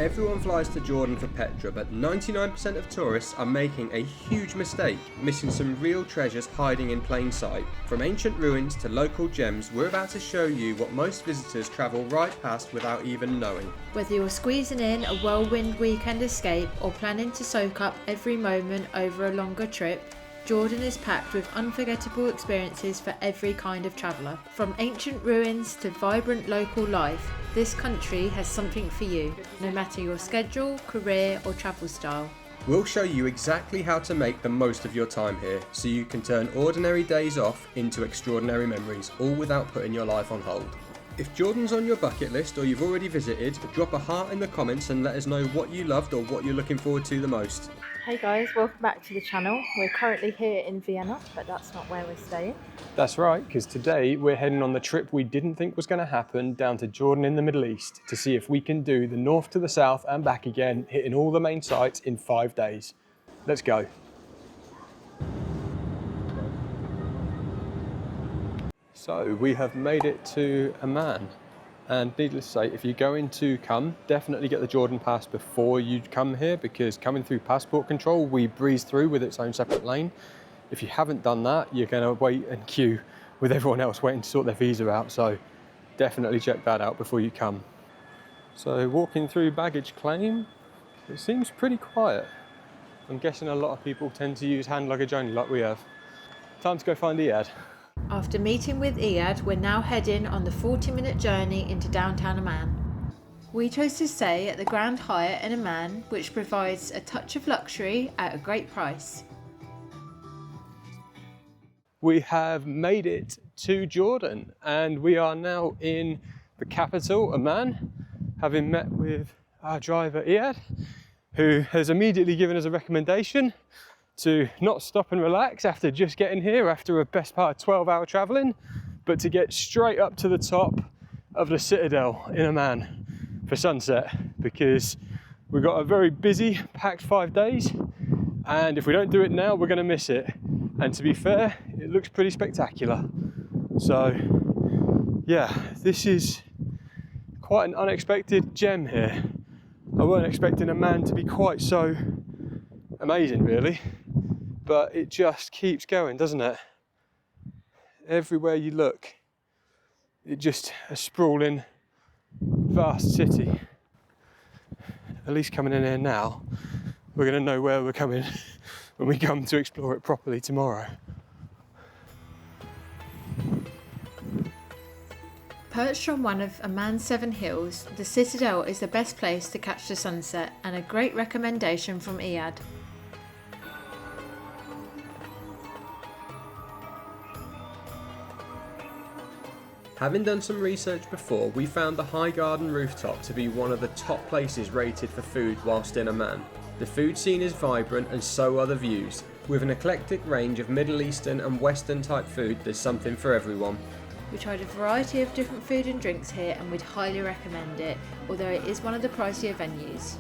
Everyone flies to Jordan for Petra, but 99% of tourists are making a huge mistake, missing some real treasures hiding in plain sight. From ancient ruins to local gems, we're about to show you what most visitors travel right past without even knowing. Whether you're squeezing in a whirlwind weekend escape or planning to soak up every moment over a longer trip, Jordan is packed with unforgettable experiences for every kind of traveller. From ancient ruins to vibrant local life, this country has something for you, no matter your schedule, career or travel style. We'll show you exactly how to make the most of your time here, so you can turn ordinary days off into extraordinary memories, all without putting your life on hold. If Jordan's on your bucket list or you've already visited, drop a heart in the comments and let us know what you loved or what you're looking forward to the most. Hey guys, welcome back to the channel. We're currently here in Vienna, but that's not where we're staying. That's right, because today we're heading on the trip we didn't think was going to happen down to Jordan in the Middle East to see if we can do the north to the south and back again, hitting all the main sites in 5 days. Let's go. So we have made it to Amman. And needless to say, if you're going to come, definitely get the Jordan pass before you come here, because coming through passport control, we breeze through with its own separate lane. If you haven't done that, you're going to wait and queue with everyone else waiting to sort their visa out. So definitely check that out before you come. So walking through baggage claim, it seems pretty quiet. I'm guessing a lot of people tend to use hand luggage only like we have. Time to go find Iyad. After meeting with Iyad, we're now heading on the 40-minute journey into downtown Amman. We chose to stay at the Grand Hyatt in Amman, which provides a touch of luxury at a great price. We have made it to Jordan and we are now in the capital, Amman, having met with our driver Iyad, who has immediately given us a recommendation to not stop and relax after just getting here after a best part of 12-hour travelling, but to get straight up to the top of the Citadel in Amman for sunset, because we've got a very busy, packed 5 days, and if we don't do it now, we're going to miss it. And to be fair, it looks pretty spectacular. So yeah, this is quite an unexpected gem here. I weren't expecting Amman to be quite so amazing, really. But it just keeps going, doesn't it? Everywhere you look, it's just a sprawling, vast city. At least coming in here now, we're going to know where we're coming when we come to explore it properly tomorrow. Perched on one of Amman's 7 hills, the Citadel is the best place to catch the sunset, and a great recommendation from Iyad. Having done some research before, we found the High Garden rooftop to be one of the top places rated for food whilst in Amman. The food scene is vibrant and so are the views. With an eclectic range of Middle Eastern and Western type food, there's something for everyone. We tried a variety of different food and drinks here and we'd highly recommend it, although it is one of the pricier venues.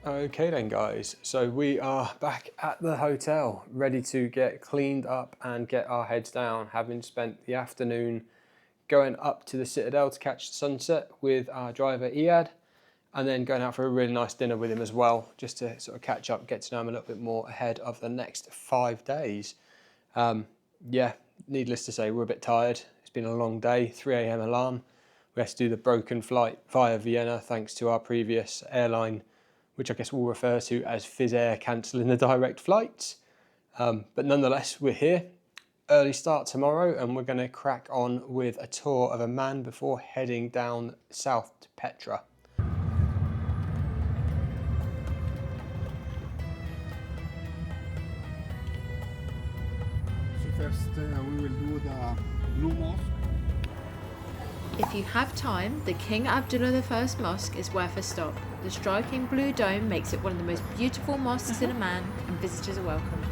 Okay then guys, so we are back at the hotel, ready to get cleaned up and get our heads down, having spent the afternoon going up to the Citadel to catch the sunset with our driver Iyad, and then going out for a really nice dinner with him as well, just to sort of catch up, get to know him a little bit more ahead of the next 5 days. Yeah, needless to say, we're a bit tired. It's been a long day, 3 AM alarm. We had to do the broken flight via Vienna thanks to our previous airline, which I guess we'll refer to as Fizz Air cancelling the direct flights. But nonetheless, we're here. Early start tomorrow, and we're going to crack on with a tour of Amman before heading down south to Petra. So first we will do the Blue Mosque. If you have time, the King Abdullah I Mosque is worth a stop. The striking blue dome makes it one of the most beautiful mosques in Amman, and visitors are welcome.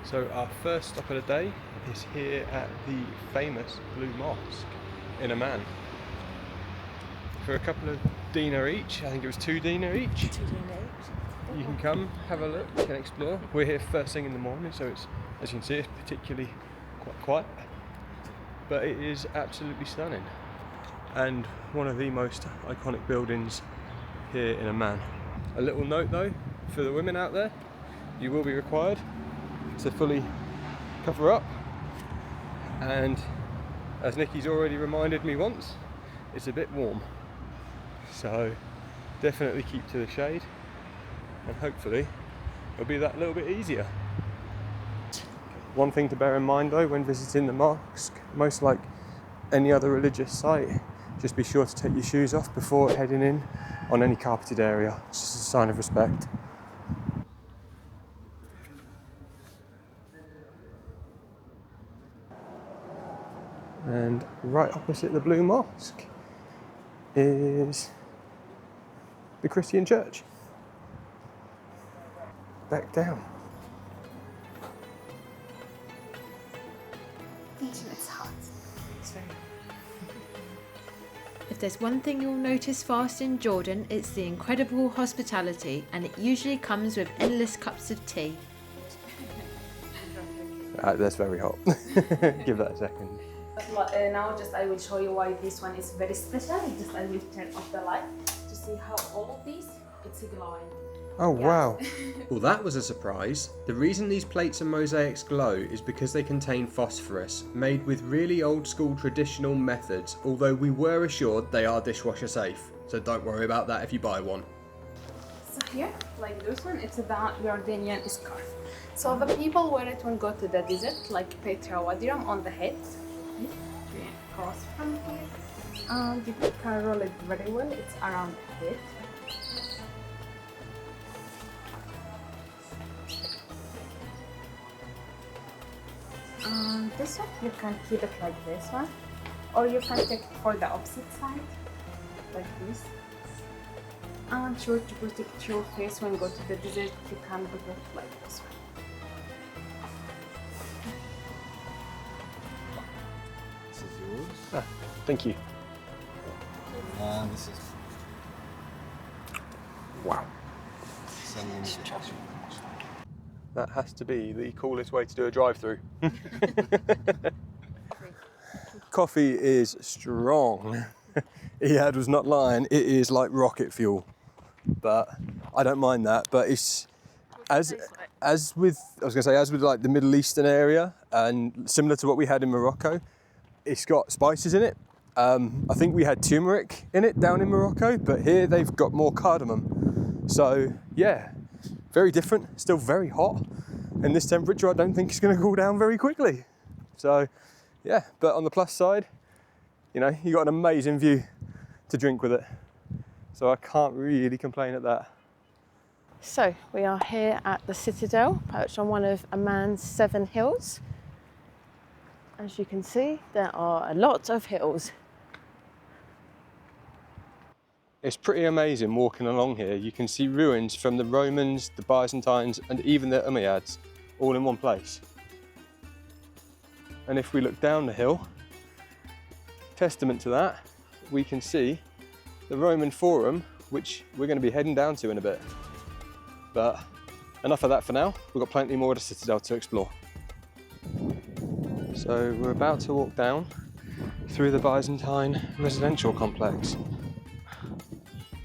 So our first stop of the day is here at the famous Blue Mosque in Amman. For a couple of dinar each, I think it was 2 dinar each. 2 dinar each. You can come, have a look, and explore. We're here first thing in the morning, so it's, as you can see, it's particularly quite quiet. but it is absolutely stunning. And one of the most iconic buildings here in Amman. A little note though, for the women out there, you will be required to fully cover up. And as Nikki's already reminded me once, it's a bit warm. So definitely keep to the shade, and hopefully it'll be that little bit easier. One thing to bear in mind though when visiting the mosque, most like any other religious site, just be sure to take your shoes off before heading in on any carpeted area. It's just a sign of respect. And right opposite the Blue Mosque is the Christian church. Back down. It's hot. If there's one thing you'll notice fast in Jordan, it's the incredible hospitality, and it usually comes with endless cups of tea. That's very hot. Give that a second. Now I will show you why this one is very special. I will turn off the light to see how all of these, it's glowing. Oh wow. Well, that was a surprise. The reason these plates and mosaics glow is because they contain phosphorus, made with really old school traditional methods, although we were assured they are dishwasher safe, so don't worry about that if you buy one. So here, like this one, it's about Jordanian scarf. So the people wear it when go to the desert, like Petra on the head. Cross from here. You can roll it very well. It's around the head. This one, you can keep it like this one, or you can take it for the opposite side, like this. And sure to protect your face when you go to the desert, you can put it like this one. This is yours. Ah, thank you. And this is Wow. sending it. That has to be the coolest way to do a drive-through. Coffee is strong. Iyad was not lying. It is like rocket fuel, but I don't mind that. But it's as with like the Middle Eastern area, and similar to what we had in Morocco, it's got spices in it. I think we had turmeric in it down in Morocco, but here they've got more cardamom. So yeah, very different, still very hot. And this temperature I don't think is going to cool down very quickly. So yeah, but on the plus side, you know, you got an amazing view to drink with it. So I can't really complain at that. So we are here at the Citadel, perched on one of Amman's 7 hills. As you can see, there are a lot of hills. It's pretty amazing walking along here. You can see ruins from the Romans, the Byzantines, and even the Umayyads, all in one place. And if we look down the hill, testament to that, we can see the Roman Forum, which we're going to be heading down to in a bit. But enough of that for now. We've got plenty more of the Citadel to explore. So we're about to walk down through the Byzantine residential complex,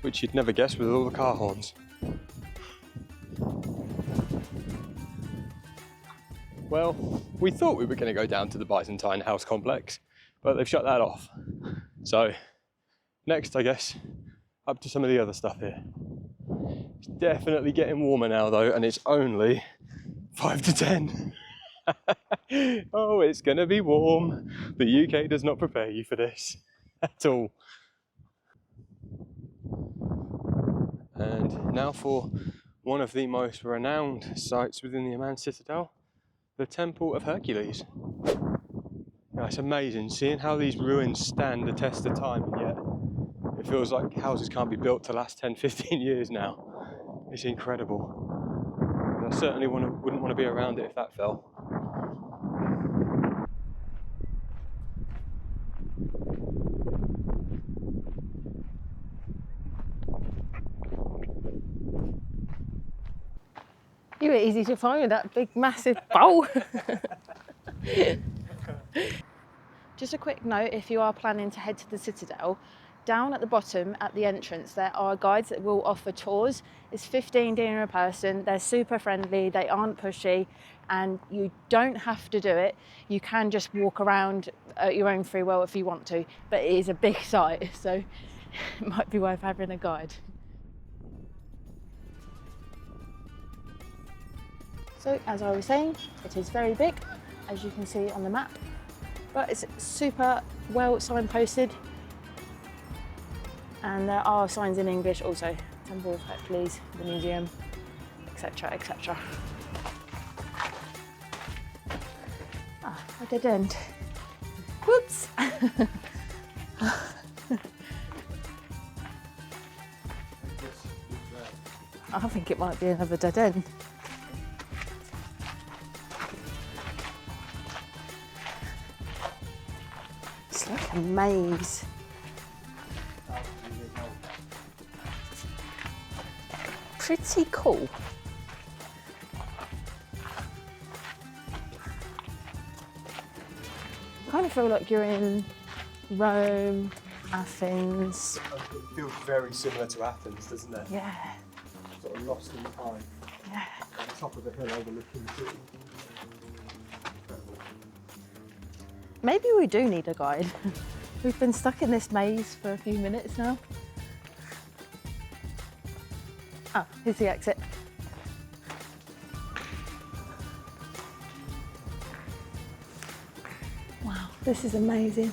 which you'd never guess with all the car horns. Well, we thought we were going to go down to the Byzantine house complex, but they've shut that off. So next, I guess, up to some of the other stuff here. It's definitely getting warmer now though, and it's only 5 to 10. Oh, it's going to be warm. The UK does not prepare you for this at all. And now for one of the most renowned sites within the Amman Citadel, the Temple of Hercules. Now, it's amazing seeing how these ruins stand the test of time, and yet it feels like houses can't be built to last 10-15 years now. It's incredible. And I certainly wouldn't want to be around it if that fell. You were easy to find with that big massive bowl. Do Just a quick note, if you are planning to head to the Citadel, down at the bottom at the entrance there are guides that will offer tours. It's 15 dirham a person, they're super friendly, they aren't pushy, and you don't have to do it. You can just walk around at your own free will if you want to, but it is a big site, so it might be worth having a guide. So as I was saying, it is very big, as you can see on the map, but it's super well signposted, and there are signs in English also. Temple of Hercules, the museum, etc, etc. Ah, a dead end. Whoops! I think it might be another dead end. It's like a maze. Pretty cool. I kind of feel like you're in Rome, Athens. It feels very similar to Athens, doesn't it? Yeah, Sort of lost in time. yeah. On the top of the hill overlooking the city. Incredible. Maybe we do need a guide. We've been stuck in this maze for a few minutes now. Ah, here's the exit. Wow, this is amazing.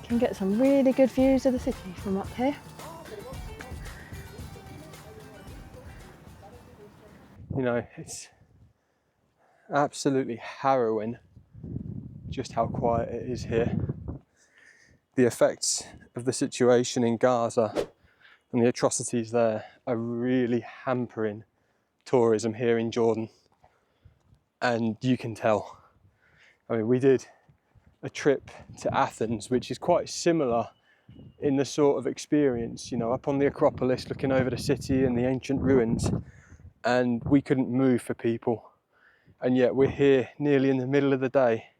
Can get some really good views of the city from up here. You know, it's absolutely harrowing just how quiet it is here. The effects of the situation in Gaza and the atrocities there are really hampering tourism here in Jordan. And you can tell. I mean, we did a trip to Athens, which is quite similar in the sort of experience, you know, up on the Acropolis, looking over the city and the ancient ruins, and we couldn't move for people. And yet we're here nearly in the middle of the day,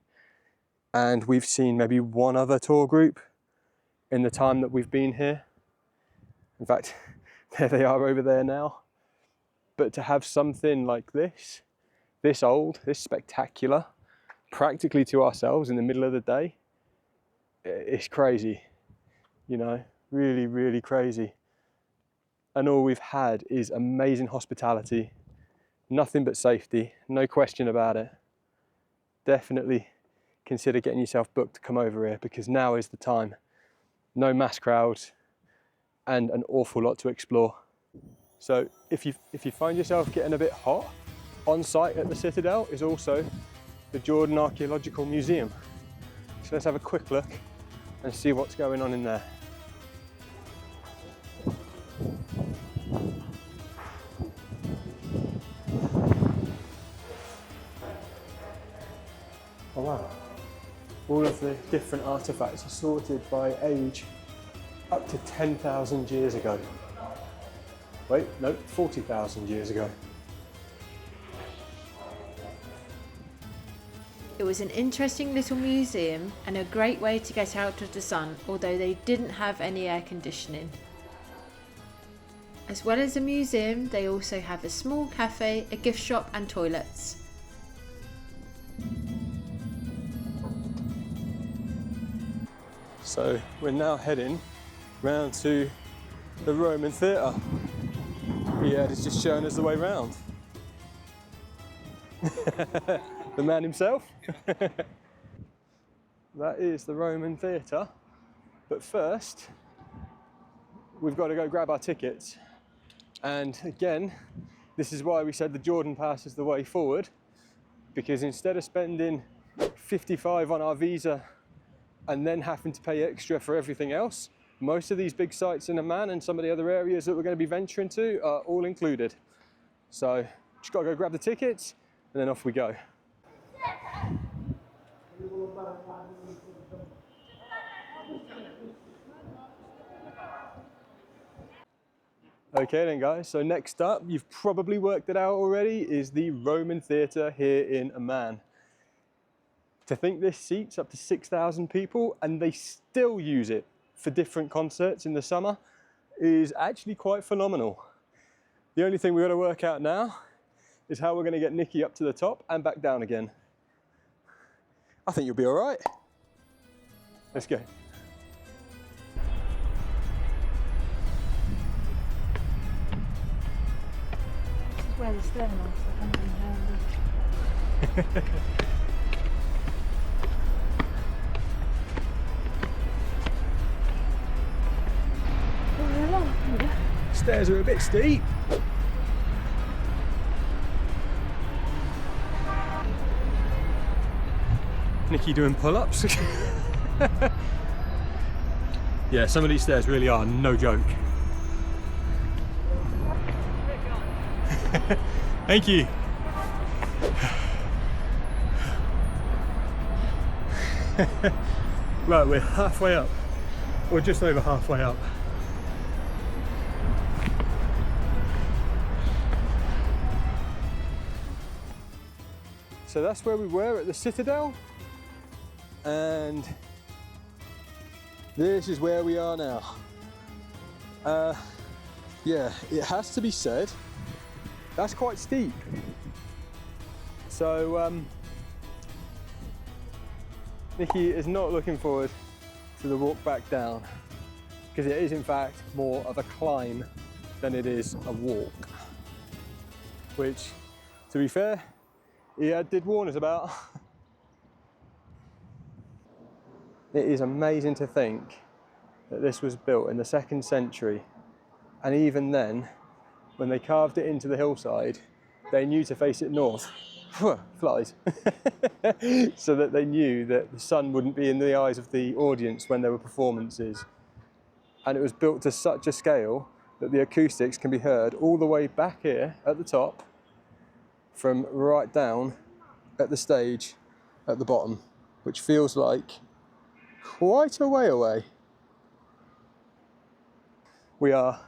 and we've seen maybe one other tour group in the time that we've been here. In fact, there they are over there now. But to have something like this old, this spectacular, practically to ourselves in the middle of the day, it's crazy, you know, really, really crazy. And all we've had is amazing hospitality, nothing but safety, no question about it. Definitely consider getting yourself booked to come over here, because now is the time. No mass crowds and an awful lot to explore. So if you find yourself getting a bit hot, on site at the Citadel is also the Jordan Archaeological Museum. So let's have a quick look and see what's going on in there. Oh wow. All of the different artifacts are sorted by age up to 10,000 years ago. Wait, no, 40,000 years ago. It was an interesting little museum and a great way to get out of the sun, although they didn't have any air conditioning. As well as a museum, they also have a small cafe, a gift shop and toilets. So we're now heading round to the Roman theatre. Iyad has just shown us the way round. The man himself. That is the Roman theatre. But first, we've got to go grab our tickets. And again, this is why we said the Jordan Pass is the way forward, because instead of spending 55 on our visa and then having to pay extra for everything else, most of these big sites in Amman and some of the other areas that we're going to be venturing to are all included. So just got to go grab the tickets and then off we go. Okay then guys, so next up, you've probably worked it out already, is the Roman theatre here in Amman. To think this seats up to 6,000 people and they still use it for different concerts in the summer is actually quite phenomenal. The only thing we've got to work out now is how we're going to get Nikki up to the top and back down again. I think you'll be all right. Let's go. This is where the stairmaster comes in handy. Stairs are a bit steep. Nikki doing pull-ups. Yeah, some of these stairs really are no joke. Thank you. Right, we're halfway up, or just over halfway up. So that's where we were at the Citadel, and this is where we are now. Yeah, it has to be said, that's quite steep. So Nikki is not looking forward to the walk back down, because it is in fact more of a climb than it is a walk, which, to be fair, he did warn us about. It is amazing to think that this was built in the 2nd century, and even then, when they carved it into the hillside, they knew to face it north. Flies. So that they knew that the sun wouldn't be in the eyes of the audience when there were performances. And it was built to such a scale that the acoustics can be heard all the way back here at the top, from right down at the stage at the bottom, which feels like quite a way away. We are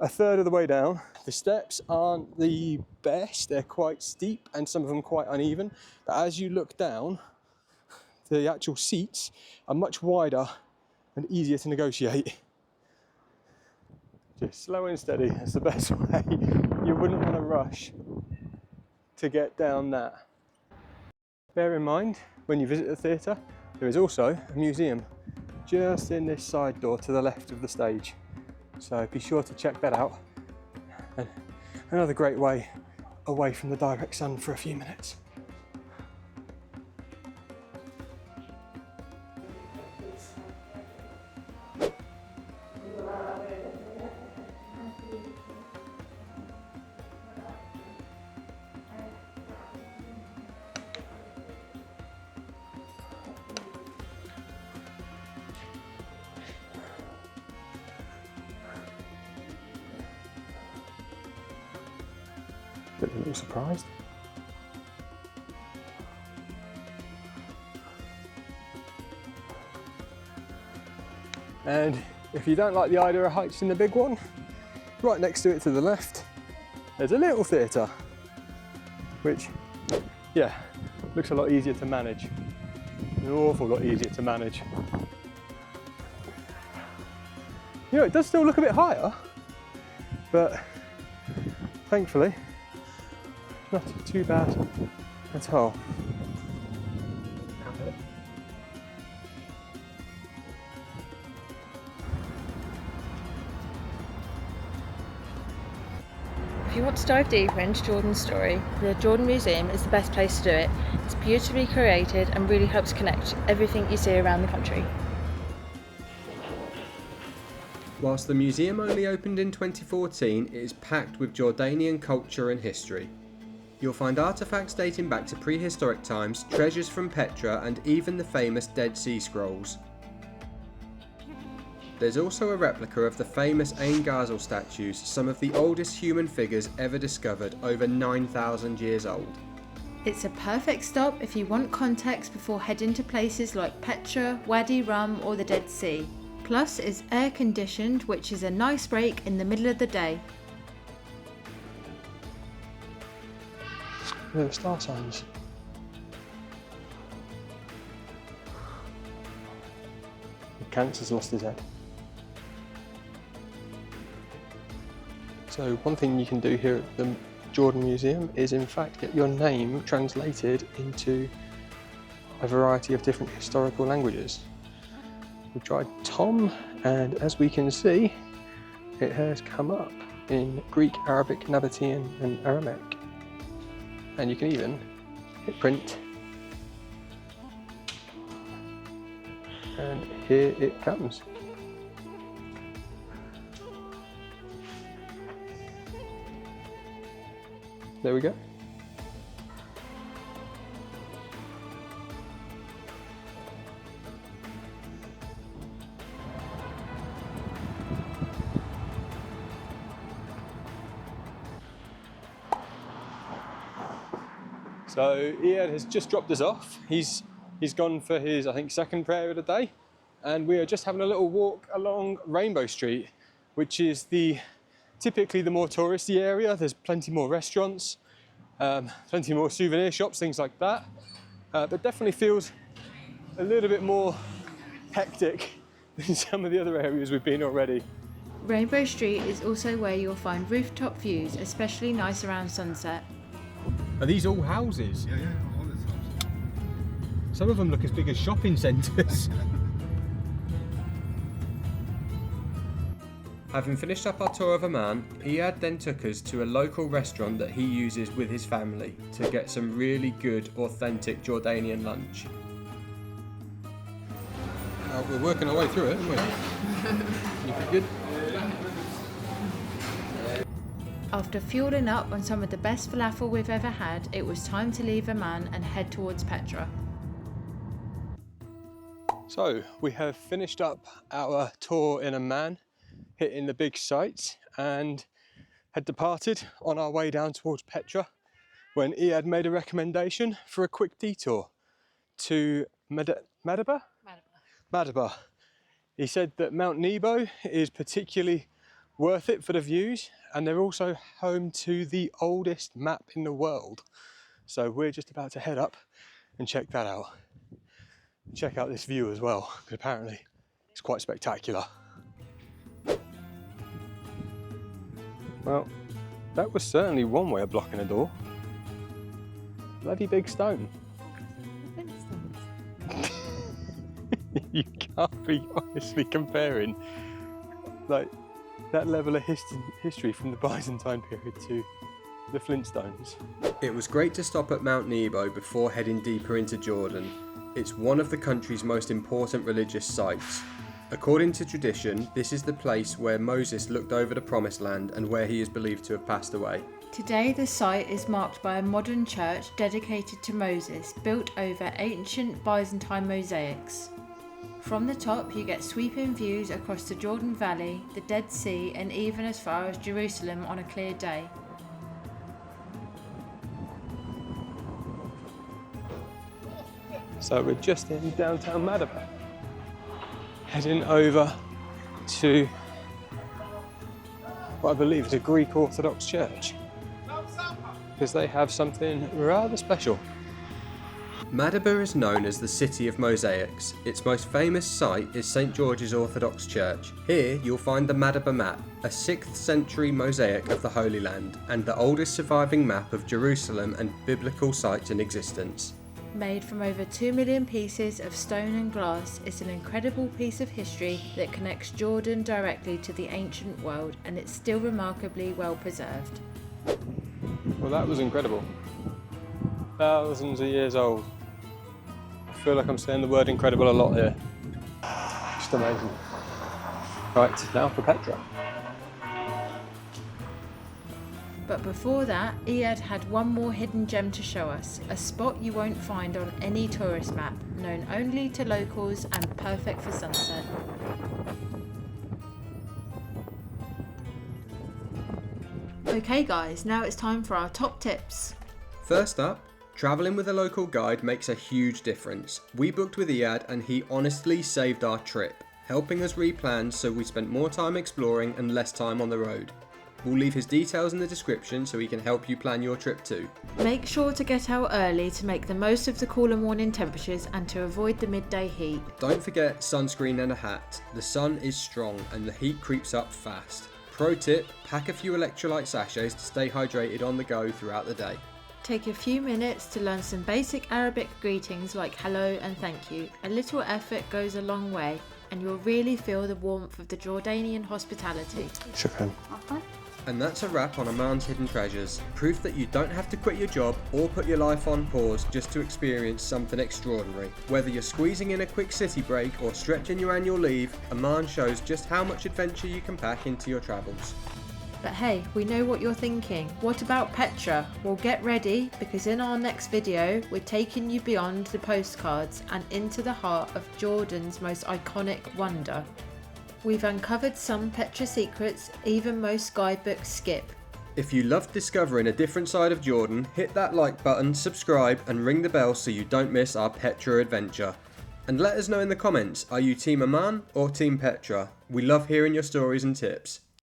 a third of the way down. The steps aren't the best, they're quite steep and some of them quite uneven, but as you look down, the actual seats are much wider and easier to negotiate. Just slow and steady, that's the best way. You wouldn't want to rush to get down that. Bear in mind, when you visit the theatre, there is also a museum just in this side door to the left of the stage. So be sure to check that out. And another great way away from the direct sun for a few minutes. A little surprised. And if you don't like the idea of heights in the big one, right next to it to the left, there's a little theatre, which, yeah, looks a lot easier to manage. An awful lot easier to manage. You know, it does still look a bit higher, but thankfully, not too bad at all. If you want to dive deeper into Jordan's story, the Jordan Museum is the best place to do it. It's beautifully created and really helps connect everything you see around the country. Whilst the museum only opened in 2014, it is packed with Jordanian culture and history. You'll find artefacts dating back to prehistoric times, treasures from Petra, and even the famous Dead Sea Scrolls. There's also a replica of the famous Ain Ghazal statues, some of the oldest human figures ever discovered, over 9,000 years old. It's a perfect stop if you want context before heading to places like Petra, Wadi Rum or the Dead Sea. Plus, it's air conditioned, which is a nice break in the middle of the day. Look at the star signs. Cancer's lost his head. So one thing you can do here at the Jordan Museum is in fact get your name translated into a variety of different historical languages. We tried Tom, and as we can see, it has come up in Greek, Arabic, Nabatean and Aramaic. And you can even hit print. And here it comes. There we go. So Iyad has just dropped us off. He's gone for his, I think, second prayer of the day. And we are just having a little walk along Rainbow Street, which is typically the more touristy area. There's plenty more restaurants, plenty more souvenir shops, things like that. But definitely feels a little bit more hectic than some of the other areas we've been already. Rainbow Street is also where you'll find rooftop views, especially nice around sunset. Are these all houses? Yeah, all the houses. Some of them look as big as shopping centres. Having finished up our tour of Amman, Iyad then took us to a local restaurant that he uses with his family to get some really good, authentic Jordanian lunch. We're working our way through it, aren't we? You good? After fueling up on some of the best falafel we've ever had, it was time to leave Amman and head towards Petra. So we have finished up our tour in Amman, hitting the big sites, and had departed on our way down towards Petra when Iyad made a recommendation for a quick detour to Madaba? Madaba. He said that Mount Nebo is particularly worth it for the views, and they're also home to the oldest map in the world. So we're just about to head up and check that out. Check out this view as well, because apparently it's quite spectacular. Well, that was certainly one way of blocking a door. Bloody big stone. You can't be honestly comparing like that level of history from the Byzantine period to the Flintstones. It was great to stop at Mount Nebo before heading deeper into Jordan. It's one of the country's most important religious sites. According to tradition, this is the place where Moses looked over the Promised Land and where he is believed to have passed away. Today the site is marked by a modern church dedicated to Moses, built over ancient Byzantine mosaics. From the top you get sweeping views across the Jordan Valley, the Dead Sea and even as far as Jerusalem on a clear day. So we're just in downtown Madaba, heading over to what I believe is a Greek Orthodox church, because they have something rather special. Madaba is known as the City of Mosaics. Its most famous site is St. George's Orthodox Church. Here you'll find the Madaba map, a 6th century mosaic of the Holy Land, and the oldest surviving map of Jerusalem and biblical sites in existence. Made from over 2 million pieces of stone and glass, it's an incredible piece of history that connects Jordan directly to the ancient world, and it's still remarkably well preserved. Well, that was incredible. Thousands of years old. I feel like I'm saying the word incredible a lot here. Just amazing. Right, now for Petra. But before that, Iyad had one more hidden gem to show us, a spot you won't find on any tourist map, known only to locals and perfect for sunset. Okay guys, now it's time for our top tips. First up, travelling with a local guide makes a huge difference. We booked with Iyad and he honestly saved our trip, helping us replan so we spent more time exploring and less time on the road. We'll leave his details in the description so he can help you plan your trip too. Make sure to get out early to make the most of the cooler morning temperatures and to avoid the midday heat. Don't forget sunscreen and a hat. The sun is strong and the heat creeps up fast. Pro tip, pack a few electrolyte sachets to stay hydrated on the go throughout the day. Take a few minutes to learn some basic Arabic greetings like hello and thank you. A little effort goes a long way and you'll really feel the warmth of the Jordanian hospitality. Shukran. And that's a wrap on Amman's hidden treasures. Proof that you don't have to quit your job or put your life on pause just to experience something extraordinary. Whether you're squeezing in a quick city break or stretching your annual leave, Amman shows just how much adventure you can pack into your travels. But hey, we know what you're thinking. What about Petra? Well, get ready because in our next video, we're taking you beyond the postcards and into the heart of Jordan's most iconic wonder. We've uncovered some Petra secrets even most guidebooks skip. If you love discovering a different side of Jordan, hit that like button, subscribe and ring the bell so you don't miss our Petra adventure. And let us know in the comments, are you Team Amman or Team Petra? We love hearing your stories and tips.